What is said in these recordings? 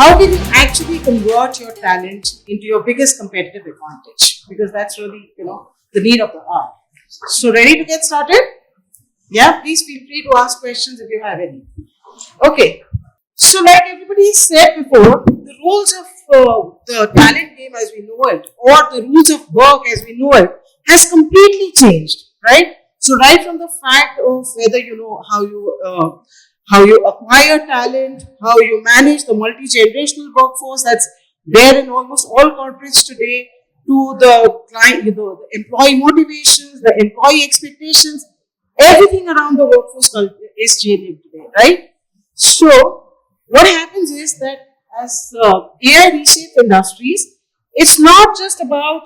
how can you actually convert your talent into your biggest competitive advantage? Because that's really, the need of the hour. So ready to get started? Yeah, please feel free to ask questions if you have any. Okay. So like everybody said before, the rules of the talent game as we know it, or the rules of work as we know it, has completely changed, right? So right from the fact of whether you know how you acquire talent, how you manage the multi-generational workforce that's there in almost all corporates today, to the client, the employee motivations, the employee expectations, everything around the workforce culture is changing today, right? So what happens is that as AI reshapes industries, it's not just about,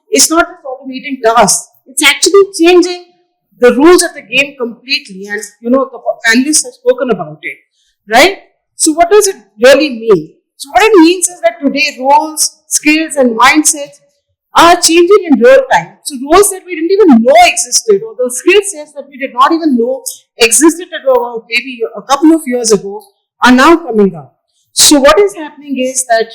it's not just automating tasks. It's actually changing the rules of the game completely. And, the panelists have spoken about it, right? So what does it really mean? So what it means is that today roles, skills and mindsets are changing in real time. So roles that we didn't even know existed, or the skill sets that we did not even know existed at about maybe a couple of years ago, are now coming up. So what is happening is that,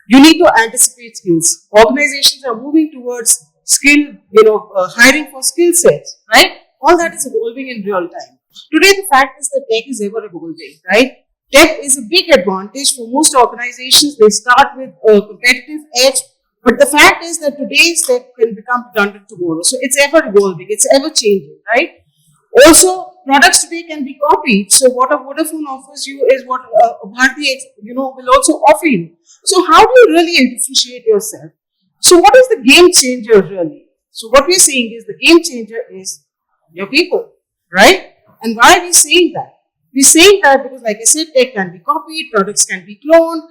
you need to anticipate skills. Organizations are moving towards hiring for skill sets, right? All that is evolving in real time. Today, the fact is that tech is ever evolving, right? Tech is a big advantage for most organizations. They start with a competitive edge, but the fact is that today's tech can become redundant tomorrow. So it's ever evolving, it's ever changing, right? Also, products today can be copied. So what a Vodafone offers you is what Bharti, will also offer you. So how do you really differentiate yourself? So what is the game changer really? So what we're saying is the game changer is your people, right? And why are we saying that? We're saying that because, like I said, tech can be copied, products can be cloned.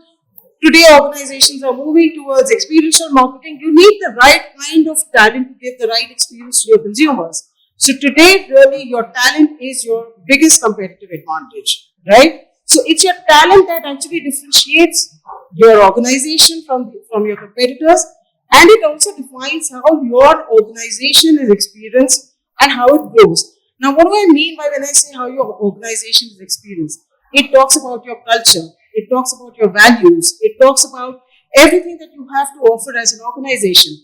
Today, organizations are moving towards experiential marketing. You need the right kind of talent to give the right experience to your consumers. So today, really, your talent is your biggest competitive advantage, right? So it's your talent that actually differentiates your organization from your competitors, and it also defines how your organization is experienced and how it grows. Now, what do I mean by when I say how your organization is experienced? It talks about your culture. It talks about your values. It talks about everything that you have to offer as an organization.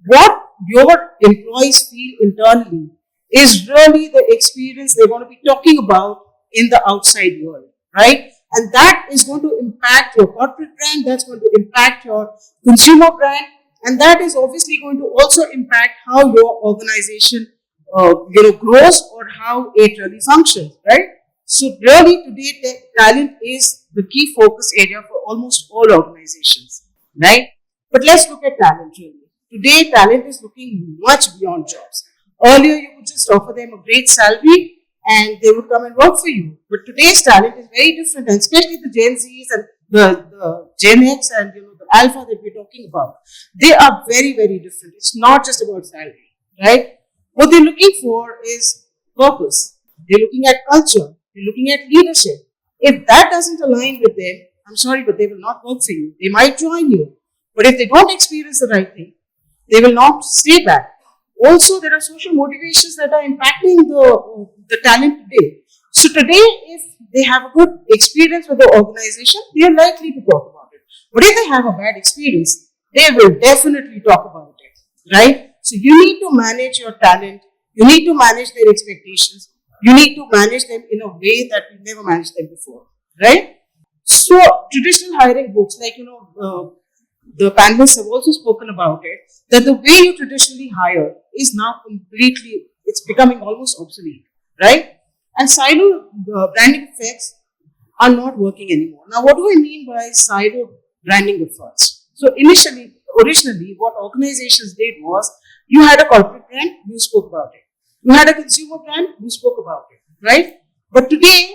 What your employees feel internally is really the experience they're going to be talking about in the outside world, right? And that is going to impact your corporate brand, that's going to impact your consumer brand, and that is obviously going to also impact how your organization grows or how it really functions, right? So really today talent is the key focus area for almost all organizations, right? But let's look at talent really. Today talent is looking much beyond jobs. Earlier, you could just offer them a great salary and they would come and work for you. But today's talent is very different, and especially the Gen Zs and the Gen X and the Alpha that we're talking about. They are very, very different. It's not just about salary, right? What they're looking for is purpose. They're looking at culture. They're looking at leadership. If that doesn't align with them, I'm sorry, but they will not work for you. They might join you. But if they don't experience the right thing, they will not stay back. Also, there are social motivations that are impacting the talent today. So today, if they have a good experience with the organization, they are likely to talk about it. But if they have a bad experience, they will definitely talk about it, right? So you need to manage your talent. You need to manage their expectations. You need to manage them in a way that we never managed them before, right? So traditional hiring books, like, the panelists have also spoken about it, that the way you traditionally hire is now it's becoming almost obsolete, right? And silo branding effects are not working anymore. Now, what do I mean by silo branding efforts? So originally, what organizations did was, you had a corporate brand, you spoke about it. You had a consumer brand, you spoke about it, right? But today,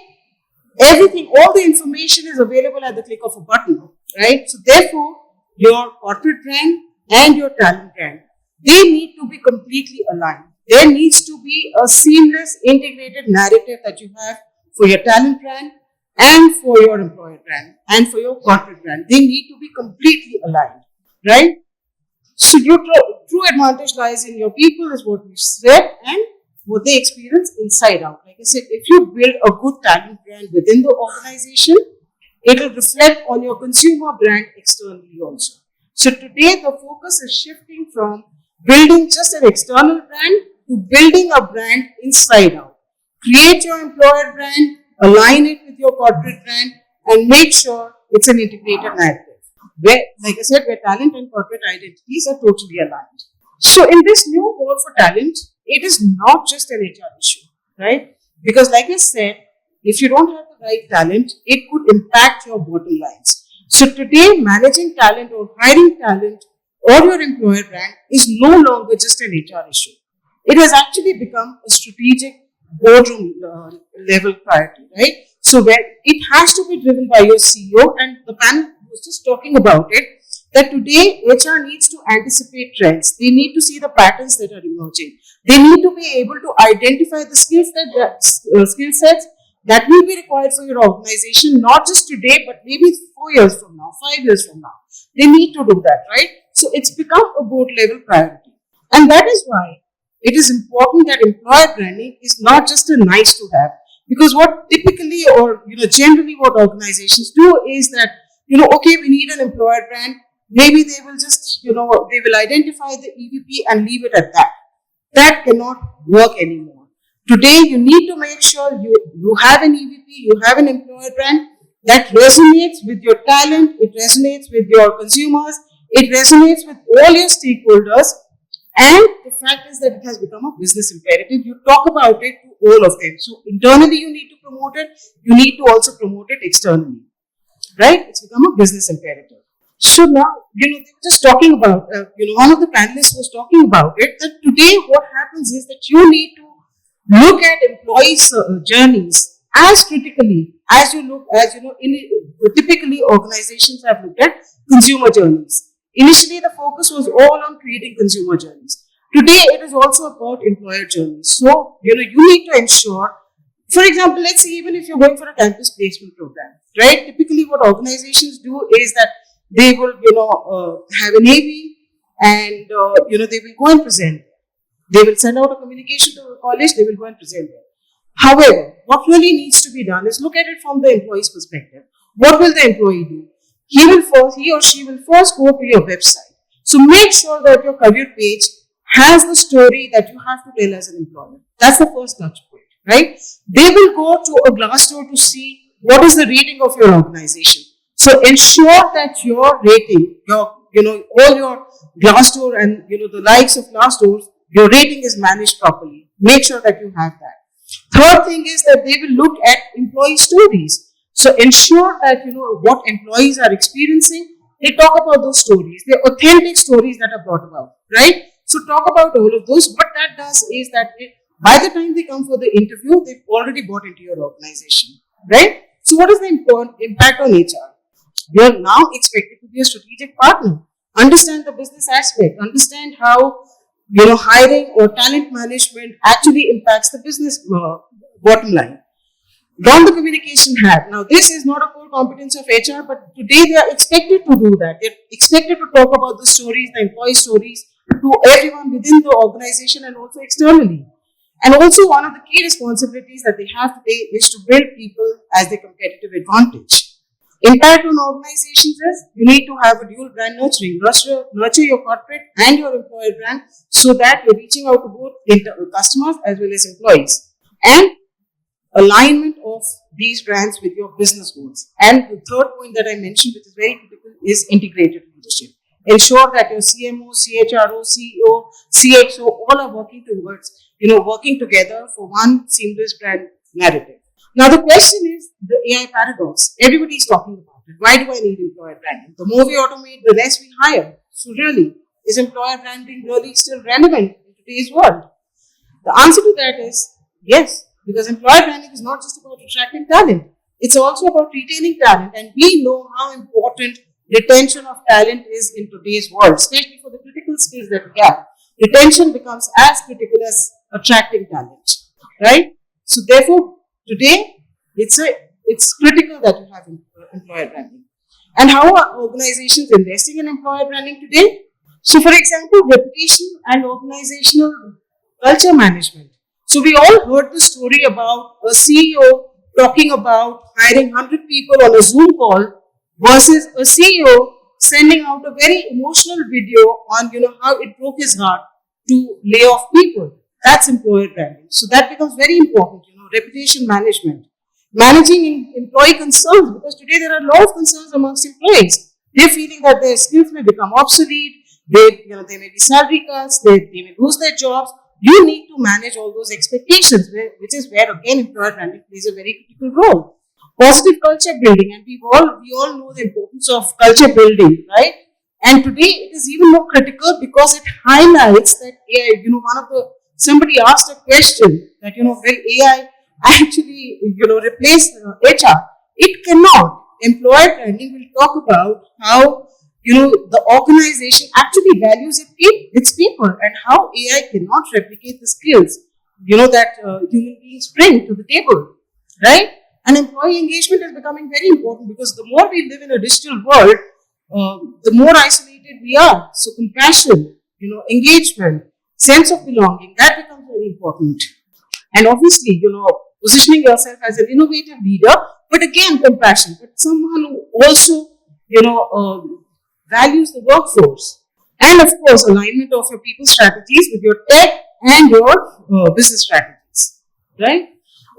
all the information is available at the click of a button, right? So therefore, your corporate brand and your talent brand, they need to be completely aligned. There needs to be a seamless, integrated narrative that you have for your talent brand and for your employer brand and for your corporate brand. They need to be completely aligned, right? So your true advantage lies in your people, is what we said, and what they experience inside out. Like I said, if you build a good talent brand within the organization, It will reflect on your consumer brand externally also. So today the focus is shifting from building just an external brand to building a brand inside out. Create your employer brand, align it with your corporate brand, and make sure it's an integrated narrative. Where, like I said, where talent and corporate identities are totally aligned. So in this new war for talent, it is not just an HR issue, right? Because like I said, if you don't have the right talent, it could impact your bottom lines. So today, managing talent or hiring talent or your employer brand is no longer just an HR issue. It has actually become a strategic boardroom level priority, right? So where it has to be driven by your CEO, and the panel was just talking about it, that today HR needs to anticipate trends. They need to see the patterns that are emerging. They need to be able to identify the skill sets that will be required for your organization, not just today, but maybe 4 years from now, 5 years from now. They need to do that, right? So it's become a board level priority. And that is why it is important that employer branding is not just a nice to have. Because what typically or generally what organizations do is that, okay, we need an employer brand. Maybe they will just, they will identify the EVP and leave it at that. That cannot work anymore. Today, you need to make sure you have an EVP, you have an employer brand that resonates with your talent, it resonates with your consumers, it resonates with all your stakeholders, and the fact is that it has become a business imperative. You talk about it to all of them. So internally you need to promote it, you need to also promote it externally, right? It's become a business imperative. So now, they were just talking about, one of the panelists was talking about it, that today what happens is that you need to look at employees' journeys as critically as typically organizations have looked at consumer journeys. Initially, the focus was all on creating consumer journeys. Today, it is also about employer journeys. So, you need to ensure, for example, let's say even if you're going for a campus placement program, right? Typically, what organizations do is that they will, have an AV and, they will go and present. They will send out a communication to the college, they will go and present it. However, what really needs to be done is look at it from the employee's perspective. What will the employee do? He or she will first go to your website. So make sure that your career page has the story that you have to tell as an employer. That's the first touch point, right? They will go to a Glassdoor to see what is the rating of your organization. So ensure that your rating, all your Glassdoor and the likes of Glassdoor, your rating is managed properly. Make sure that you have that. Third thing is that they will look at employee stories. So ensure that what employees are experiencing, they talk about those stories, the authentic stories that are brought about, right? So talk about all of those. What that does is that by the time they come for the interview, they've already bought into your organization, right? So what is the impact on HR? You are now expected to be a strategic partner. Understand the business aspect. Understand how hiring or talent management actually impacts the business bottom line. Don the communication hat. Now, this is not a core competence of HR, but today they are expected to do that. They're expected to talk about the stories, the employee stories, to everyone within the organization and also externally. And also, one of the key responsibilities that they have today is to build people as their competitive advantage. Impact on organizations is you need to have a dual brand nurturing. Nurture your corporate and your employer brand so that you're reaching out to both customers as well as employees. And alignment of these brands with your business goals. And the third point that I mentioned, which is very critical, is integrated leadership. Ensure that your CMO, CHRO, CEO, CXO all are working towards, working together for one seamless brand narrative. Now the question is the AI paradox. Everybody is talking about it. Why do I need employer branding? The more we automate, the less we hire. So really, is employer branding really still relevant in today's world? The answer to that is yes, because employer branding is not just about attracting talent. It's also about retaining talent, and we know how important retention of talent is in today's world, especially for the critical skills that we have. Retention becomes as critical as attracting talent, right? So therefore, today, it's critical that you have employer branding. And how are organizations investing in employer branding today? So, for example, reputation and organizational culture management. So, we all heard the story about a CEO talking about hiring 100 people on a Zoom call versus a CEO sending out a very emotional video on, how it broke his heart to lay off people. That's employer branding. So that becomes very important, reputation management. Managing employee concerns, because today there are a lot of concerns amongst employees. They're feeling that their skills may become obsolete, they may be salary cuts, they may lose their jobs. You need to manage all those expectations, which is where again employer branding plays a very critical role. Positive culture building, and we all know the importance of culture building, right? And today it is even more critical because it highlights that AI, somebody asked a question that, will AI actually, replace HR? It cannot. Employer branding will talk about how, the organization actually values its people and how AI cannot replicate the skills, that human beings bring to the table, right? And employee engagement is becoming very important because the more we live in a digital world, the more isolated we are. So compassion, engagement, sense of belonging, that becomes very important. And obviously, positioning yourself as an innovative leader, but again, compassion, but someone who also, values the workforce. And of course, alignment of your people strategies with your tech and your business strategies, right?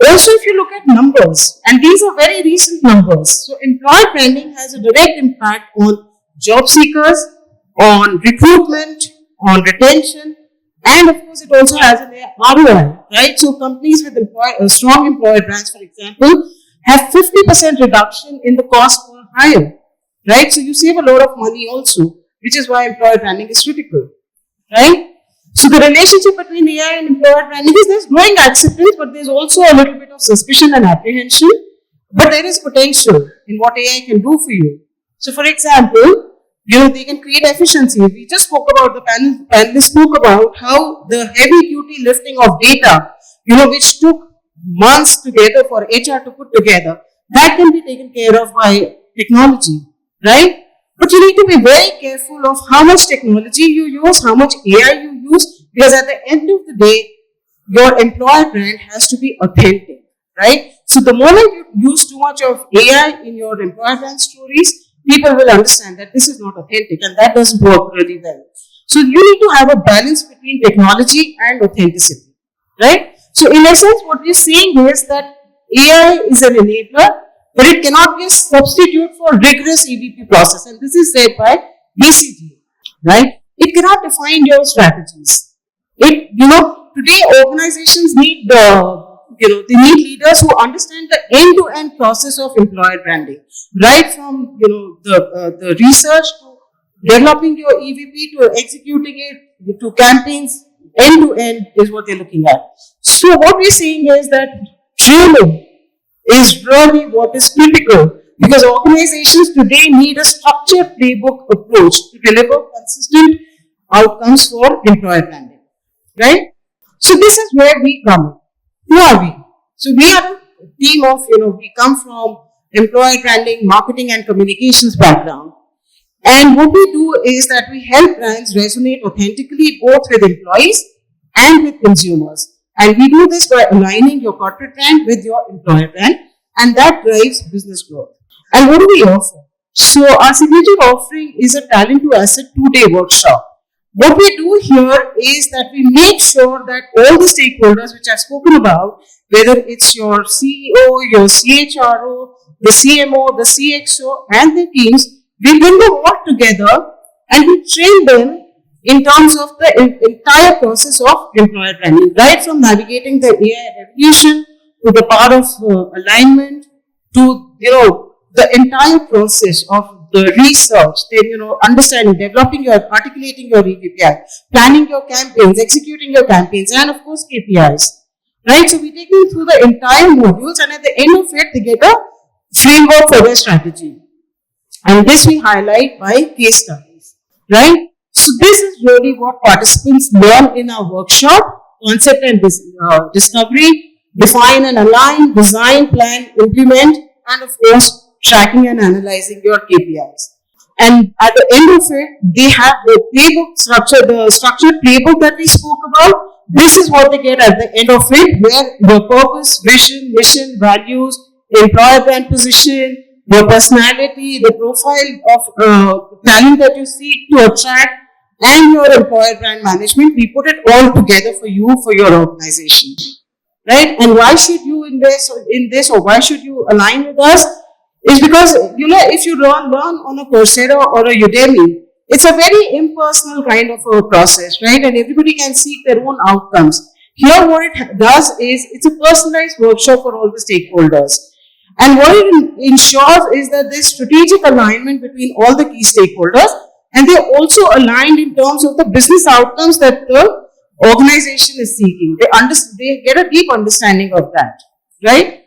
Also, if you look at numbers, and these are very recent numbers, so employer branding has a direct impact on job seekers, on recruitment, on retention, and of course, it also has an ROI, right? So companies with strong employer brands, for example, have 50% reduction in the cost per hire, right? So you save a lot of money also, which is why employer branding is critical, right? So the relationship between AI and employer branding is there's growing acceptance, but there's also a little bit of suspicion and apprehension. But there is potential in what AI can do for you. So for example, they can create efficiency. We just spoke about, the panelists spoke about how the heavy duty lifting of data, which took months together for HR to put together, that can be taken care of by technology, right? But you need to be very careful of how much technology you use, how much AI you use, because at the end of the day, your employer brand has to be authentic, right? So the moment you use too much of AI in your employer brand stories, people will understand that this is not authentic, and that doesn't work really well. So you need to have a balance between technology and authenticity, right? So in essence, what we're saying is that AI is an enabler, but it cannot be a substitute for rigorous EVP process. And this is said by BCG, right? It cannot define your strategies. Today organizations need they need leaders who understand the end-to-end process of employer branding, right from, the research to developing your EVP to executing it to campaigns. End-to-end is what they're looking at. So what we're saying is that training is really what is critical, because organizations today need a structured playbook approach to deliver consistent outcomes for employer branding, right? So this is where we come in. Who are we? So we are a team of, we come from employer branding, marketing and communications background. And what we do is that we help brands resonate authentically both with employees and with consumers. And we do this by aligning your corporate brand with your employer brand, and that drives business growth. And what do we offer? So our signature offering is a talent to asset 2-day workshop. What we do here is that we make sure that all the stakeholders which I've spoken about, whether it's your CEO, your CHRO, the CMO, the CXO, and the teams, we bring them all together and we train them in terms of the entire process of employer branding, right from navigating the AI revolution to the part of alignment to, the entire process of the research, then, understanding, developing articulating your EVPI, planning your campaigns, executing your campaigns, and of course KPIs, right? So we take them through the entire modules, and at the end of it, they get a framework for their strategy. And this we highlight by case studies, right? So this is really what participants learn in our workshop: concept and discovery, define and align, design, plan, implement, and of course, tracking and analyzing your KPIs. And at the end of it, they have the playbook structure, the structured playbook that we spoke about. This is what they get at the end of it, where your purpose, vision, mission, values, employer brand position, your personality, the profile of talent that you seek to attract, and your employer brand management, we put it all together for you, for your organization. Right? And why should you invest in this, or why should you align with us? Is because, if you learn on a Coursera or a Udemy, it's a very impersonal kind of a process, right? And everybody can seek their own outcomes. Here, what it does is, it's a personalized workshop for all the stakeholders. And what it ensures is that there's strategic alignment between all the key stakeholders, and they're also aligned in terms of the business outcomes that the organization is seeking. They get a deep understanding of that, right?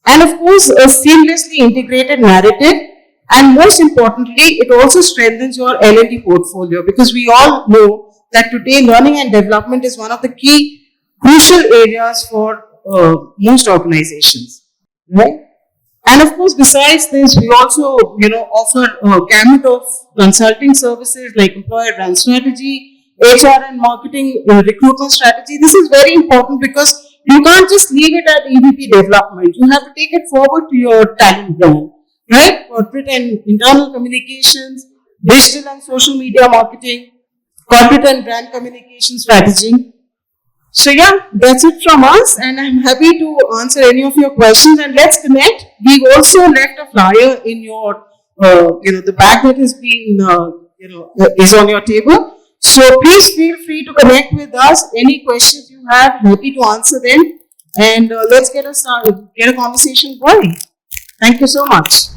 And of course, a seamlessly integrated narrative, and most importantly, it also strengthens your L&D portfolio, because we all know that today learning and development is one of the key crucial areas for most organizations, right? And of course, besides this, we also, offer a gamut of consulting services like employer brand strategy, HR and marketing, recruitment strategy. This is very important because you can't just leave it at EVP development. You have to take it forward to your talent brand, right? Corporate and internal communications, digital and social media marketing, corporate and brand communication strategy. So yeah, that's it from us, and I'm happy to answer any of your questions, and let's connect. We've also left a flyer in your, the bag that has been, is on your table. So please feel free to connect with us. Any questions you have, happy to answer them, and let's get a conversation going. Thank you so much.